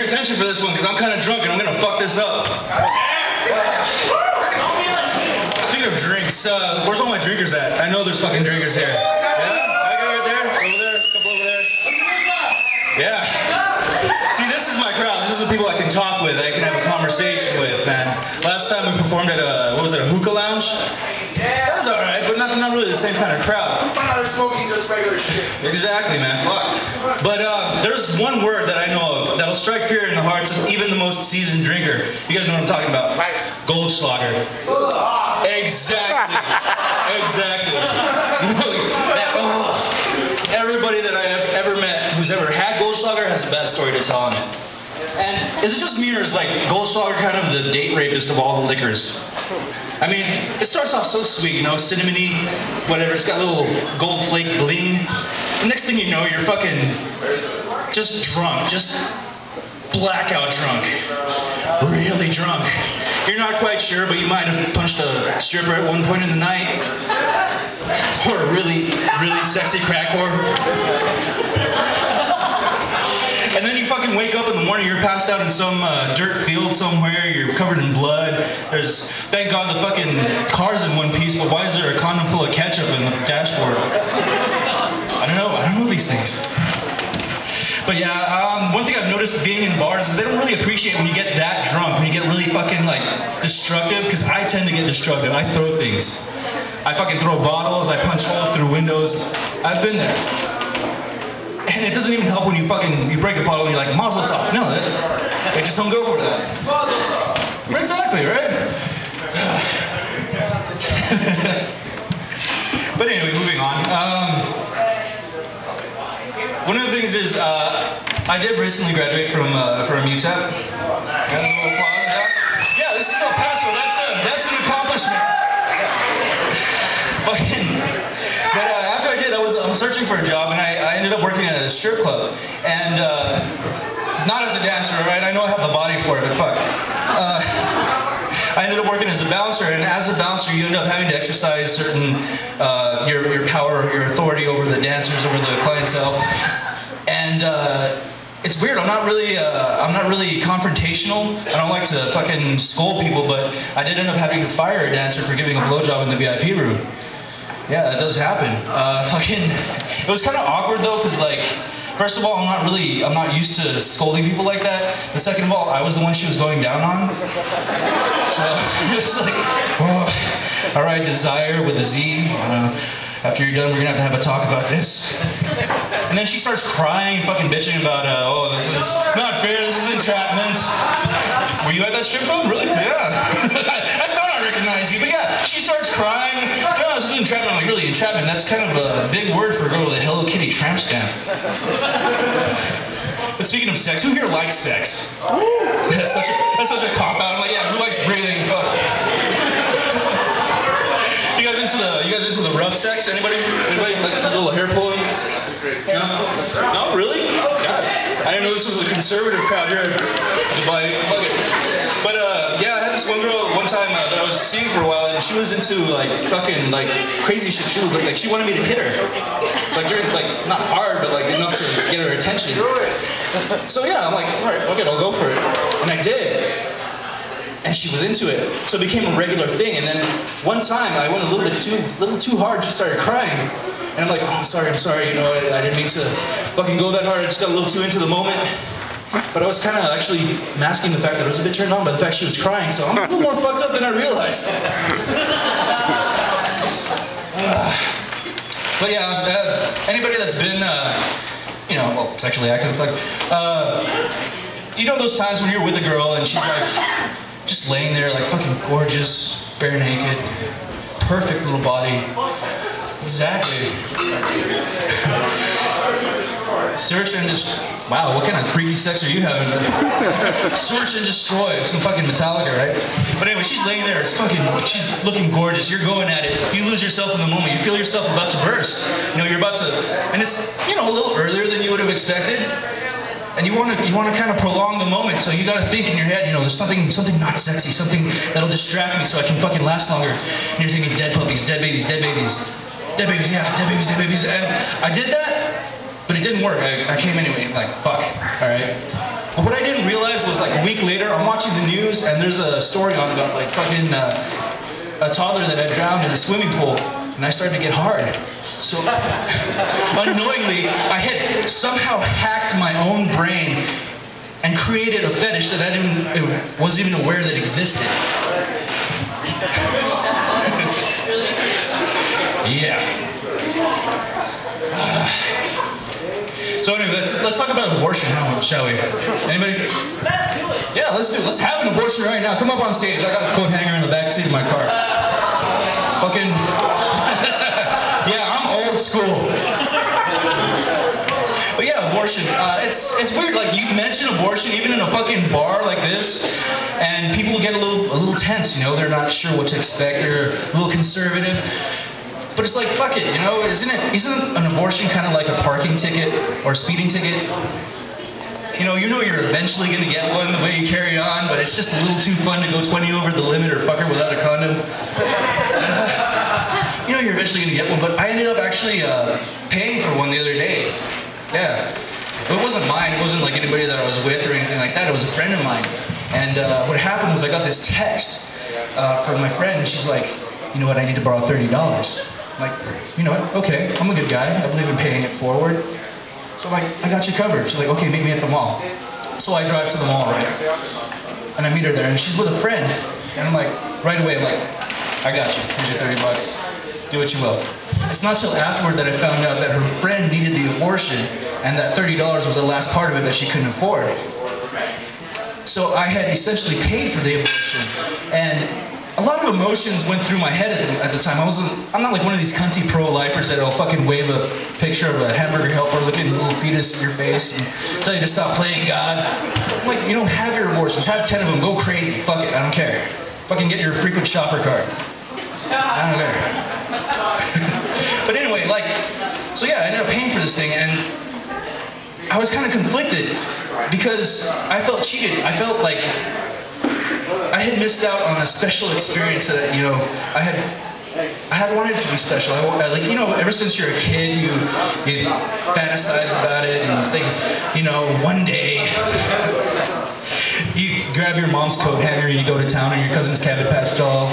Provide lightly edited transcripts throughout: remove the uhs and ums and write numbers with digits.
attention for this one, because I'm kind of drunk and I'm gonna fuck this up. Speaking of drinks, where's all my drinkers at? I know there's fucking drinkers here. Yeah? That guy right there? Over there? A couple over there? Yeah. See, this is my crowd. This is the people I can talk with, I can have a conversation with, man. Last time we performed at a hookah lounge? Yeah. That was alright, but not really the same kind of crowd. They're smoking just regular shit. Exactly, man. Fuck. But there's one word that I know of that'll strike fear in the hearts of even the most seasoned drinker. You guys know what I'm talking about? Right. Goldschlager. Exactly. Exactly. Everybody that I have ever met who's ever had Goldschlager has a bad story to tell on it. And is it just me, or is like Goldschlager kind of the date rapist of all the liquors? I mean, it starts off so sweet, you know, cinnamony, whatever, it's got little gold flake bling. The next thing you know, you're fucking just drunk, just blackout drunk, really drunk. You're not quite sure, but you might have punched a stripper at one point in the night, or a really, really sexy crack whore. And then you fucking wake up in the morning, you're passed out in some dirt field somewhere, you're covered in blood. There's, thank God the fucking car's in one piece, but why is there a condom full of ketchup in the dashboard? I don't know these things. But yeah, one thing I've noticed being in bars is they don't really appreciate when you get that drunk, when you get really fucking like destructive, because I tend to get destructive, I throw things. I fucking throw bottles, I punch holes through windows. I've been there. And it doesn't even help when you break a bottle and you're like, Mazel tov. No, they just don't go for that. Exactly, right? But anyway, moving on. One of the things is, I did recently graduate from UTEP. Got a little applause, yeah, this is El Paso, that's an accomplishment. But after I did, I'm searching for a job, and I ended up working at a strip club. And not as a dancer, right? I know I have the body for it, but fuck. I ended up working as a bouncer, and as a bouncer, you end up having to exercise certain your power, your authority over the dancers, over the clientele. And it's weird. I'm not really confrontational. I don't like to fucking scold people, but I did end up having to fire a dancer for giving a blowjob in the VIP room. Yeah, that does happen. It was kind of awkward though, because like, first of all, I'm not used to scolding people like that. And second of all, I was the one she was going down on. So it was like, oh, all right, Desire with a Z. After you're done, we're gonna have a talk about this. And then she starts crying, fucking bitching about, oh, this is not fair, this is entrapment. Were you at that strip club? Really? Yeah. I thought I recognized you, but yeah, she starts crying. No, this is entrapment. I'm like, really, entrapment? That's kind of a big word for a girl with a Hello Kitty tramp stamp. But speaking of sex, who here likes sex? That's such a cop-out. I'm like, yeah, who likes breathing? Fuck. You guys into the rough sex? Anybody like a little hair pulling? No? No, really? God. I didn't know this was a conservative crowd here at the Bayou. But yeah, I had this one girl one time that I was seeing for a while, and she was into like fucking like crazy shit. She was like she wanted me to hit her, like during like not hard, but like enough to get her attention. So yeah, I'm like, all right, fuck it, I'll go for it, and I did. And she was into it, so it became a regular thing. And then one time I went a little too hard. She started crying, and I'm like, oh, I'm sorry. You know, I didn't mean to fucking go that hard. I just got a little too into the moment. But I was kind of actually masking the fact that I was a bit turned on by the fact she was crying. So I'm a little more fucked up than I realized. But yeah, anybody that's been, you know, well, sexually active, like, you know those times when you're with a girl and she's like, just laying there like fucking gorgeous, bare naked, perfect little body. Exactly. Search and just, wow, what kind of freaky sex are you having? Search and destroy, some fucking Metallica, right? But anyway, she's laying there, she's looking gorgeous, you're going at it, you lose yourself in the moment, you feel yourself about to burst. You know, you're about to, and it's, you know, a little earlier than you would have expected. And you want to kind of prolong the moment, so you got to think in your head, you know, there's something not sexy, something that'll distract me so I can fucking last longer. And you're thinking dead puppies, dead babies, dead babies. Dead babies, yeah, dead babies, dead babies. And I did that, but it didn't work. I came anyway, like, fuck, all right. But what I didn't realize was like a week later, I'm watching the news and there's a story on about like fucking a toddler that had drowned in a swimming pool, and I started to get hard. So unknowingly, I had somehow hacked my own brain and created a fetish that I wasn't even aware that existed. Yeah. So anyway, let's talk about abortion now, shall we? Anybody? Let's do it. Yeah, let's do it. Let's have an abortion right now. Come up on stage. I got a coat hanger in the back seat of my car. Fucking. Yeah, I'm old school. But yeah, abortion. It's weird. Like you mention abortion even in a fucking bar like this, and people get a little tense. You know, they're not sure what to expect. They're a little conservative. But it's like, fuck it, you know, isn't an abortion kind of like a parking ticket or a speeding ticket? You know you're eventually gonna get one the way you carry on, but it's just a little too fun to go 20 over the limit or fuck her without a condom. You know you're eventually gonna get one, but I ended up actually paying for one the other day. Yeah. But it wasn't mine, it wasn't like anybody that I was with or anything like that, it was a friend of mine. And what happened was I got this text from my friend, and she's like, you know what, I need to borrow $30. I'm like, you know what, okay, I'm a good guy, I believe in paying it forward. So I'm like, I got you covered. She's like, okay, meet me at the mall. So I drive to the mall, right? And I meet her there, and she's with a friend. And I'm like, right away, I'm like, I got you, here's your 30 bucks, do what you will. It's not till afterward that I found out that her friend needed the abortion, and that $30 was the last part of it that she couldn't afford. So I had essentially paid for the abortion, and a lot of emotions went through my head at the time. I'm not like one of these cunty pro-lifers that'll fucking wave a picture of a hamburger helper looking little fetus in your face and tell you to stop playing God. I'm like, you know, have your abortions, have 10 of them, go crazy, fuck it, I don't care. Fucking get your frequent shopper card. I don't care. But anyway, like, so yeah, I ended up paying for this thing, and I was kind of conflicted because I felt cheated. I felt like I had missed out on a special experience that, you know, I had wanted to be special. Like, you know, ever since you're a kid, you fantasize about it and think, you know, one day you grab your mom's coat hanger and you go to town on your cousin's Cabbage Patch doll.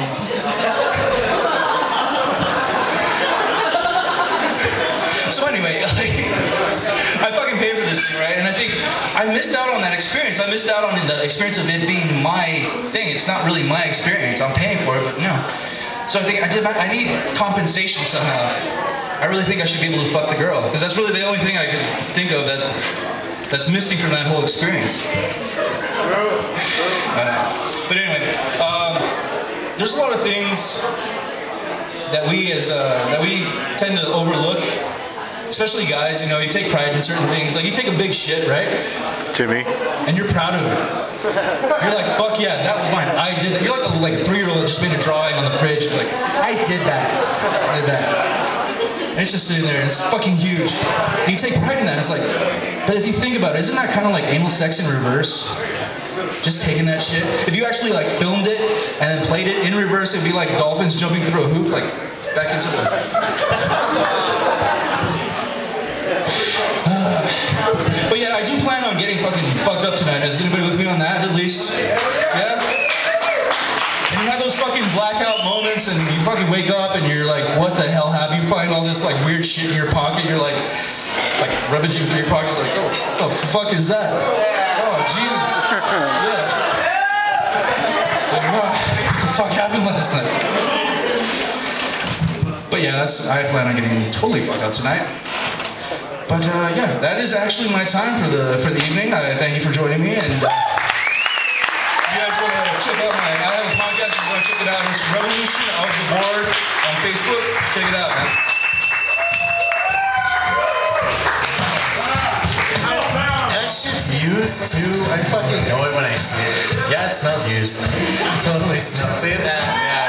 So anyway, like, I fucking paid for this thing, right? And I think I missed out on that experience. I missed out on the experience of it being my thing. It's not really my experience. I'm paying for it, but no. So I think I need compensation somehow. I really think I should be able to fuck the girl, because that's really the only thing I could think of that's missing from that whole experience. But anyway, there's a lot of things that we tend to overlook. Especially guys, you know, you take pride in certain things. Like, you take a big shit, right? Jimmy. And you're proud of it. You're like, fuck yeah, that was mine. I did that. You're like a 3-year-old that just made a drawing on the fridge. You're like, I did that. I did that. And it's just sitting there, and it's fucking huge. And you take pride in that. It's like, but if you think about it, isn't that kind of like anal sex in reverse? Just taking that shit. If you actually like filmed it and then played it in reverse, it'd be like dolphins jumping through a hoop, like back into the... But yeah, I do plan on getting fucking fucked up tonight. Is anybody with me on that, at least? Yeah? And you have those fucking blackout moments, and you fucking wake up, and you're like, what the hell happened? You find all this like weird shit in your pocket. You're like rummaging through your pockets, like, oh, what the fuck is that? Oh, Jesus. Yeah. Like, oh, what the fuck happened last night? But yeah, I plan on getting totally fucked up tonight. But yeah, that is actually my time for the evening. Thank you for joining me, and if you guys want to check out I have a podcast. If you want to check it out, it's Revolution of the Board on Facebook. Check it out, man. That shit's used too. I fucking know it when I see it. Yeah, it smells used. It totally smells it. Yeah.